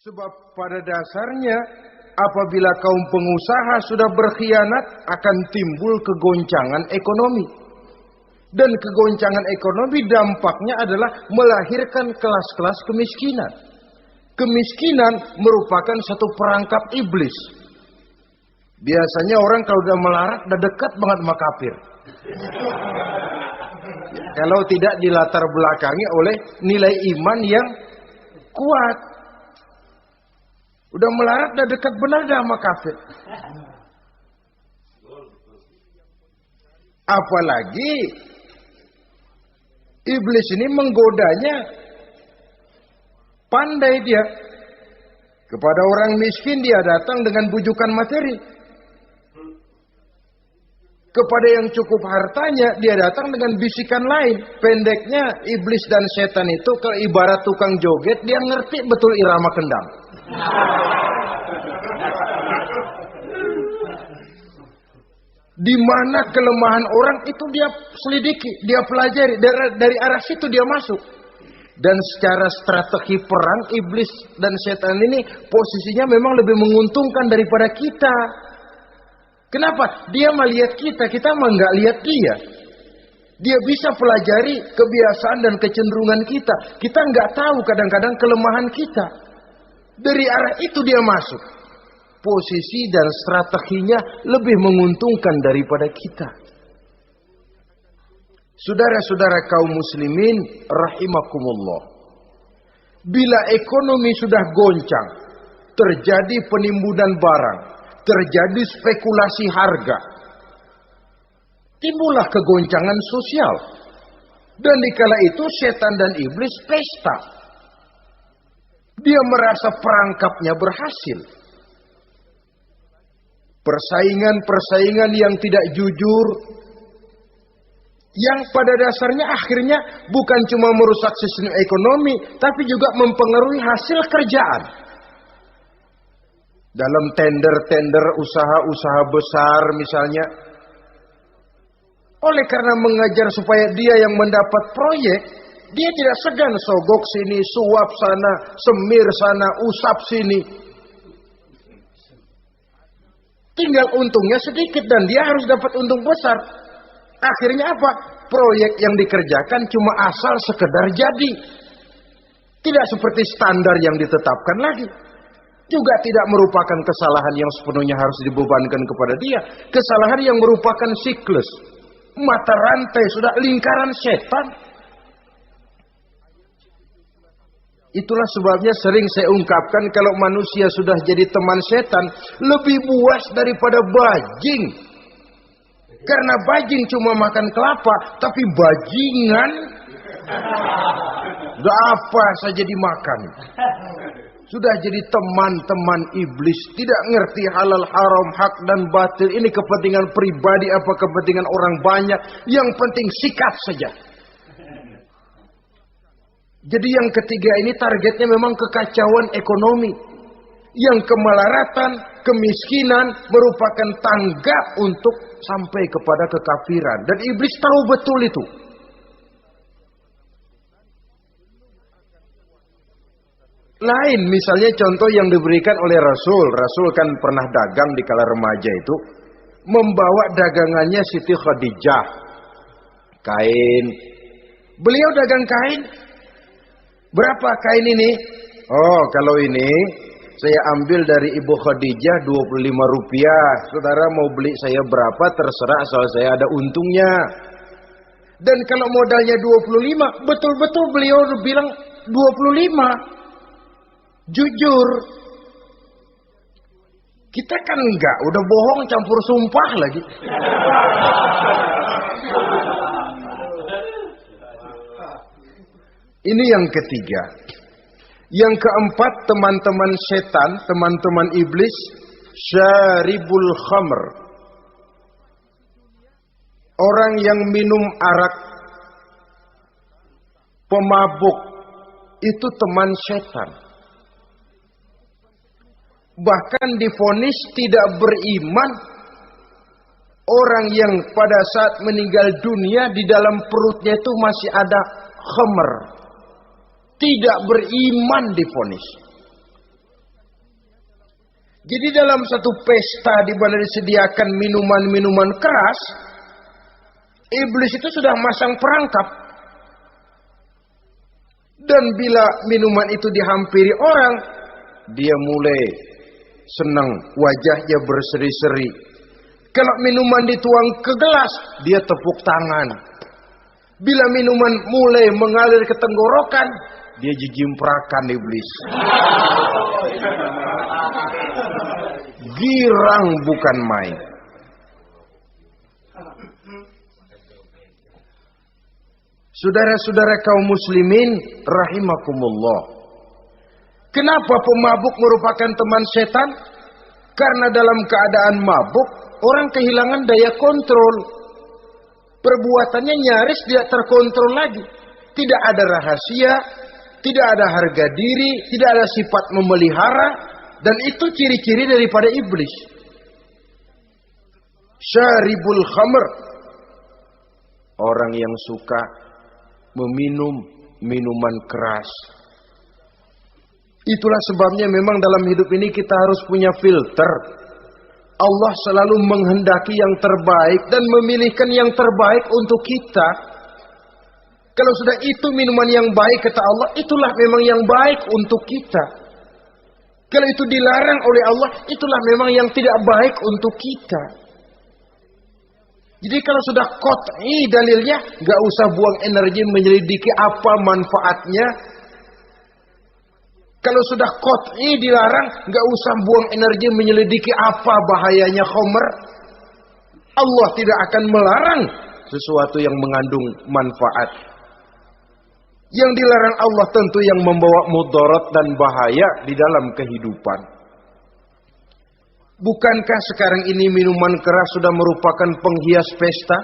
Sebab pada dasarnya apabila kaum pengusaha sudah berkhianat akan timbul kegoncangan ekonomi. Dan kegoncangan ekonomi dampaknya adalah melahirkan kelas-kelas kemiskinan. Kemiskinan merupakan satu perangkap iblis. Biasanya orang kalau udah melarat udah dekat banget sama kafir. Kalau tidak dilatar belakangi oleh nilai iman yang kuat. Udah melarat udah dekat benar dah sama kafir. Apalagi iblis ini menggodanya pandai dia. Kepada orang miskin dia datang dengan bujukan materi. Kepada yang cukup hartanya dia datang dengan bisikan lain. Pendeknya iblis dan setan itu kalau ibarat tukang joget, dia ngerti betul irama kendang. Di mana kelemahan orang itu dia selidiki, dia pelajari, dari arah situ dia masuk. Dan secara strategi perang iblis dan setan ini posisinya memang lebih menguntungkan daripada kita. Kenapa? Dia melihat kita mah nggak lihat dia. Dia bisa pelajari kebiasaan dan kecenderungan kita. Kita nggak tahu kadang-kadang kelemahan kita. Dari arah itu dia masuk. Posisi dan strateginya lebih menguntungkan daripada kita. Saudara-saudara kaum muslimin rahimakumullah. Bila ekonomi sudah goncang, terjadi penimbunan barang, terjadi spekulasi harga, timbullah kegoncangan sosial. Dan dikala itu setan dan iblis pesta. Dia merasa perangkapnya berhasil. Persaingan-persaingan yang tidak jujur, yang pada dasarnya akhirnya bukan cuma merusak sistem ekonomi, tapi juga mempengaruhi hasil kerjaan. Dalam tender-tender usaha-usaha besar misalnya, oleh karena mengajar supaya dia yang mendapat proyek, dia tidak segan sogok sini, suap sana, semir sana, usap sini. Tinggal untungnya sedikit dan dia harus dapat untung besar. Akhirnya apa? Proyek yang dikerjakan cuma asal sekedar jadi. Tidak seperti standar yang ditetapkan lagi. Juga tidak merupakan kesalahan yang sepenuhnya harus dibebankan kepada dia. Kesalahan yang merupakan siklus. Mata rantai sudah lingkaran setan. Itulah sebabnya sering saya ungkapkan kalau manusia sudah jadi teman setan, lebih buas daripada bajing. Karena bajing cuma makan kelapa, tapi bajingan udah apa saja dimakan. Sudah jadi teman-teman iblis, tidak ngerti halal haram, hak dan batil. Ini kepentingan pribadi apa kepentingan orang banyak, yang penting sikat saja. Jadi yang ketiga ini targetnya memang kekacauan ekonomi. Yang kemelaratan, kemiskinan merupakan tangga untuk sampai kepada kekafiran. Dan iblis tahu betul itu. Lain misalnya contoh yang diberikan oleh Rasul. Rasul kan pernah dagang di kala remaja itu. Membawa dagangannya Siti Khadijah. Kain. Beliau dagang kain. Berapa kain ini? Oh, kalau ini saya ambil dari Ibu Khadijah 25 rupiah. Saudara mau beli saya berapa terserah asal saya ada untungnya. Dan kalau modalnya 25, betul-betul beliau bilang 25. Jujur. Kita kan enggak, udah bohong campur sumpah lagi. Ini yang ketiga. Yang keempat, teman-teman setan, teman-teman iblis, syaribul khamr. Orang yang minum arak, pemabuk, itu teman setan. Bahkan divonis tidak beriman orang yang pada saat meninggal dunia di dalam perutnya itu masih ada khamr. Tidak beriman divonis. Jadi dalam satu pesta di mana disediakan minuman-minuman keras, iblis itu sudah masang perangkap. Dan bila minuman itu dihampiri orang, dia mulai senang, wajahnya berseri-seri. Kalau minuman dituang ke gelas, dia tepuk tangan. Bila minuman mulai mengalir ke tenggorokan, dia jijimprakan iblis. Girang bukan main. Saudara-saudara kaum muslimin rahimakumullah. Kenapa pemabuk merupakan teman setan? Karena dalam keadaan mabuk, orang kehilangan daya kontrol. Perbuatannya nyaris tidak terkontrol lagi. Tidak ada rahasia, tidak ada harga diri, tidak ada sifat memelihara, dan itu ciri-ciri daripada iblis. Syaribul khamr, orang yang suka meminum minuman keras. Itulah sebabnya memang dalam hidup ini kita harus punya filter. Allah selalu menghendaki yang terbaik dan memilihkan yang terbaik untuk kita. Kalau sudah itu minuman yang baik kata Allah, itulah memang yang baik untuk kita. Kalau itu dilarang oleh Allah, itulah memang yang tidak baik untuk kita. Jadi kalau sudah qat'i dalilnya, gak usah buang energi menyelidiki apa manfaatnya. Kalau sudah qat'i dilarang, gak usah buang energi menyelidiki apa bahayanya khamr. Allah tidak akan melarang sesuatu yang mengandung manfaat. Yang dilarang Allah tentu yang membawa mudarat dan bahaya di dalam kehidupan. Bukankah sekarang ini minuman keras sudah merupakan penghias pesta?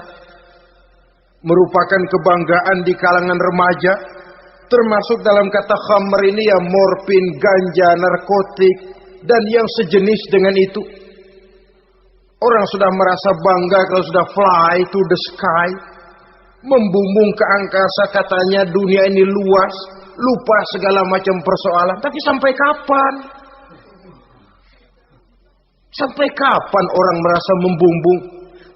Merupakan kebanggaan di kalangan remaja? Termasuk dalam kata khamr ini ya morfin, ganja, narkotik, dan yang sejenis dengan itu. Orang sudah merasa bangga kalau sudah fly to the sky. Membumbung ke angkasa, katanya dunia ini luas. Lupa segala macam persoalan. Tapi sampai kapan? Sampai kapan orang merasa membumbung?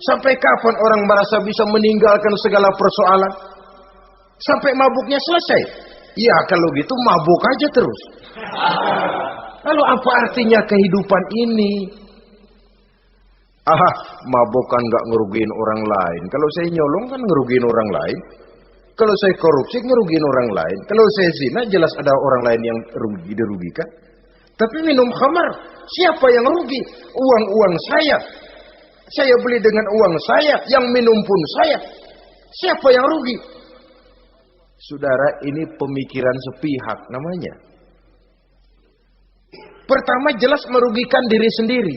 Sampai kapan orang merasa bisa meninggalkan segala persoalan? Sampai mabuknya selesai? Ya kalau gitu mabuk aja terus. Lalu apa artinya kehidupan ini? Mabuk kan gak ngerugiin orang lain. Kalau saya nyolong kan ngerugiin orang lain. Kalau saya korupsi ngerugiin orang lain. Kalau saya zina jelas ada orang lain yang dirugikan. Tapi minum khamar, siapa yang rugi? Uang-uang saya. Saya beli dengan uang saya, yang minum pun saya. Siapa yang rugi? Saudara, ini pemikiran sepihak namanya. Pertama jelas merugikan diri sendiri.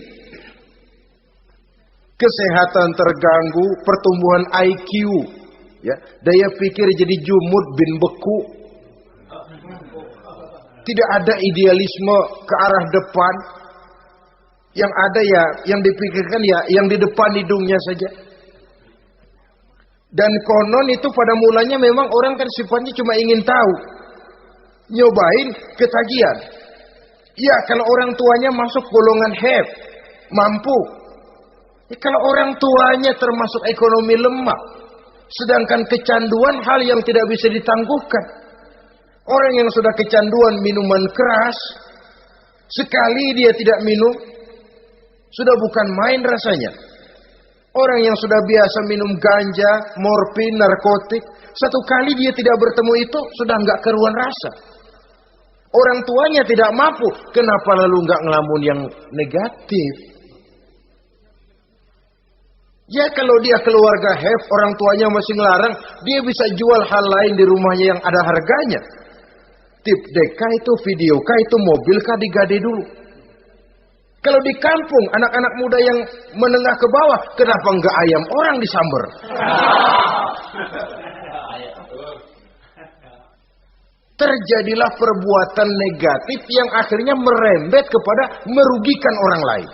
Kesehatan terganggu, pertumbuhan IQ, ya, daya pikir jadi jumud bin beku. Tidak ada idealisme ke arah depan. Yang ada ya, yang dipikirkan ya, yang di depan hidungnya saja. Dan konon itu pada mulanya memang orang kan sifatnya cuma ingin tahu. Nyobain ketagihan. Ya kalau orang tuanya masuk golongan have, mampu. Ya, kalau orang tuanya termasuk ekonomi lemah. Sedangkan kecanduan hal yang tidak bisa ditangguhkan. Orang yang sudah kecanduan minuman keras, sekali dia tidak minum, sudah bukan main rasanya. Orang yang sudah biasa minum ganja, morfin, narkotik, satu kali dia tidak bertemu itu, sudah nggak keruan rasa. Orang tuanya tidak mampu, kenapa lalu nggak ngelamun yang negatif? Ya kalau dia keluarga have, orang tuanya masih ngelarang, dia bisa jual hal lain di rumahnya yang ada harganya. Tip deka itu, video kah itu, mobil kah digade dulu. Kalau di kampung, anak-anak muda yang menengah ke bawah, kenapa enggak ayam orang disamber? Terjadilah perbuatan negatif yang akhirnya merembet kepada merugikan orang lain.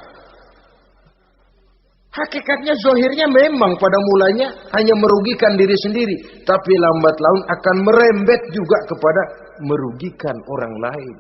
Hakikatnya zahirnya memang pada mulanya hanya merugikan diri sendiri. Tapi lambat laun akan merembet juga kepada merugikan orang lain.